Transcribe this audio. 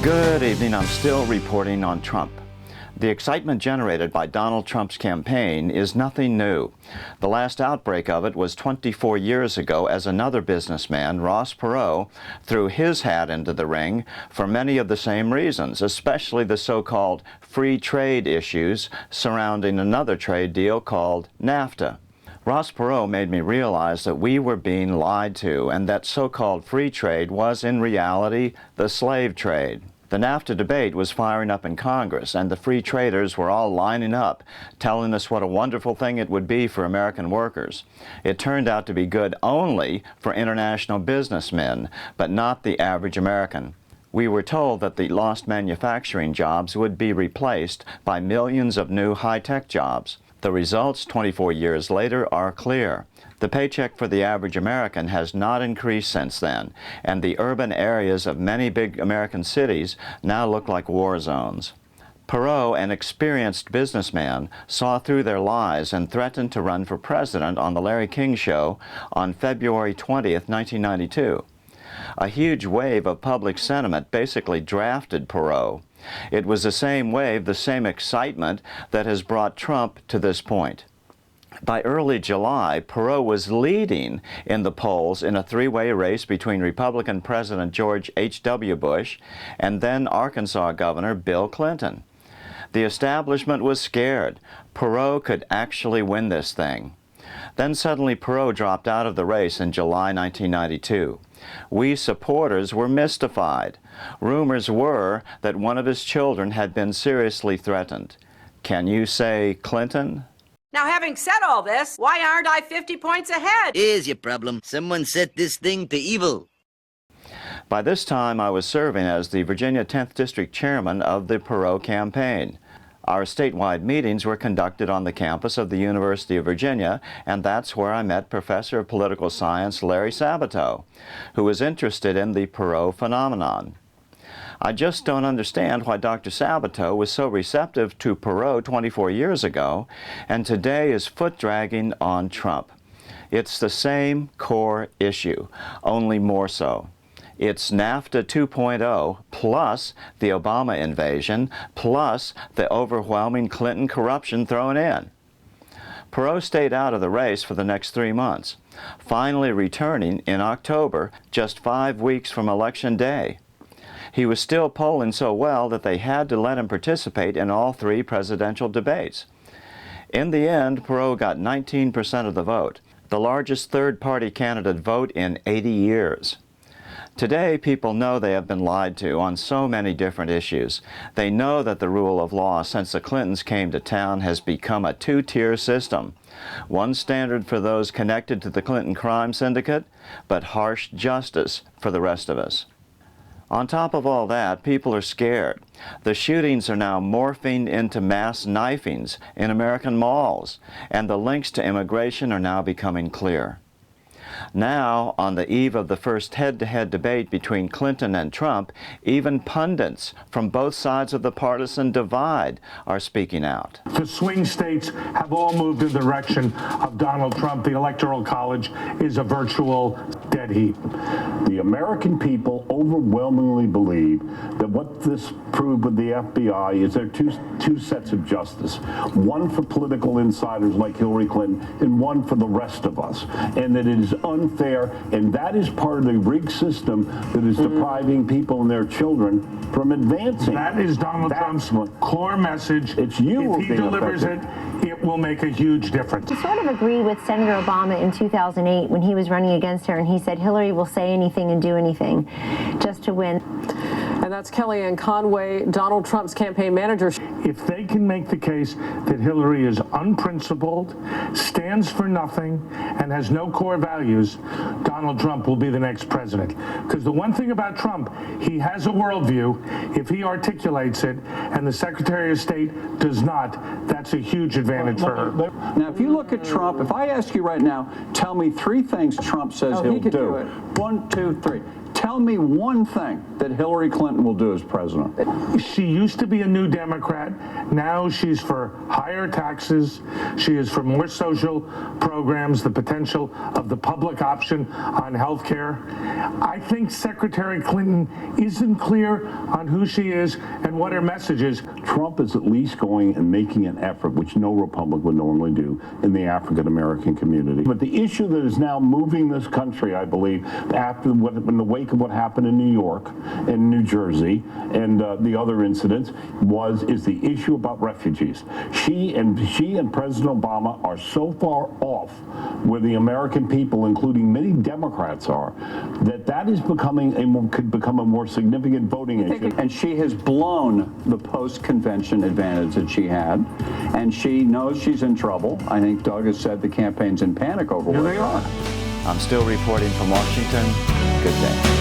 Good evening. I'm still reporting on Trump. The excitement generated by Donald Trump's campaign is nothing new. The last outbreak of it was 24 years ago as another businessman, Ross Perot, threw his hat into the ring for many of the same reasons, especially the so-called free trade issues surrounding another trade deal called NAFTA. Ross Perot made me realize that we were being lied to and that so-called free trade was in reality the slave trade. The NAFTA debate was firing up in Congress, and the free traders were all lining up, telling us what a wonderful thing it would be for American workers. It turned out to be good only for international businessmen, but not the average American. We were told that the lost manufacturing jobs would be replaced by millions of new high-tech jobs. The results 24 years later are clear. The paycheck for the average American has not increased since then, and the urban areas of many big American cities now look like war zones. Perot, an experienced businessman, saw through their lies and threatened to run for president on The Larry King Show on February 20th, 1992. A huge wave of public sentiment basically drafted Perot. It was the same wave, the same excitement that has brought Trump to this point. By early July, Perot was leading in the polls in a three-way race between Republican President George H.W. Bush and then Arkansas Governor Bill Clinton. The establishment was scared. Perot could actually win this thing. Then suddenly Perot dropped out of the race in July 1992. We supporters were mystified. Rumors were that one of his children had been seriously threatened. Can you say Clinton? Now, having said all this, why aren't I 50 points ahead? Here's your problem. Someone set this thing to evil. By this time, I was serving as the Virginia 10th District Chairman of the Perot campaign. Our statewide meetings were conducted on the campus of the University of Virginia, and that's where I met Professor of Political Science Larry Sabato, who was interested in the Perot phenomenon. I just don't understand why Dr. Sabato was so receptive to Perot 24 years ago, and today is foot-dragging on Trump. It's the same core issue, only more so. It's NAFTA 2.0 plus the Obama invasion plus the overwhelming Clinton corruption thrown in. Perot stayed out of the race for the next 3 months, finally returning in October, just 5 weeks from Election Day. He was still polling so well that they had to let him participate in all 3 presidential debates. In the end, Perot got 19% of the vote, the largest third-party candidate vote in 80 years. Today, people know they have been lied to on so many different issues. They know that the rule of law since the Clintons came to town has become a 2-tier system. One standard for those connected to the Clinton crime syndicate, but harsh justice for the rest of us. On top of all that, people are scared. The shootings are now morphing into mass knifings in American malls, and the links to immigration are now becoming clear. Now, on the eve of the first head-to-head debate between Clinton and Trump, even pundits from both sides of the partisan divide are speaking out. The swing states have all moved in the direction of Donald Trump. The Electoral College is a virtual dead heat. The American people overwhelmingly believe that what this proved with the FBI is there are two sets of justice, one for political insiders like Hillary Clinton and one for the rest of us, and that it is unfair, and that is part of the rigged system that is depriving people and their children from advancing. That is Donald Trump's core message. It's you. If he delivers it, it will make a huge difference. He sort of agreed with Senator Obama in 2008 when he was running against her, and he said Hillary will say anything and do anything just to win. And that's Kellyanne Conway, Donald Trump's campaign manager. If they can make the case that Hillary is unprincipled, stands for nothing, and has no core values, Donald Trump will be the next president. Because the one thing about Trump, he has a worldview. If he articulates it and the Secretary of State does not, that's a huge advantage for her. Now, if you look at Trump, if I ask you right now, tell me 3 things Trump says he'll do. 1, 2, 3. Tell me one thing that Hillary Clinton will do as president. She used to be a New Democrat. Now she's for higher taxes. She is for more social programs, the potential of the public option on health care. I think Secretary Clinton isn't clear on who she is and what her message is. Trump is at least going and making an effort, which no Republican would normally do, in the African-American community. But the issue that is now moving this country, I believe, in the wake of what happened in New York and New Jersey and the other incidents, is the issue about refugees. She and President Obama are so far off where the American people, including many Democrats, are, that is could become a more significant voting issue. And she has blown the post-convention advantage that she had, and she knows she's in trouble. I think Doug has said the campaign's in panic over where they are. I'm still reporting from Washington. Good day.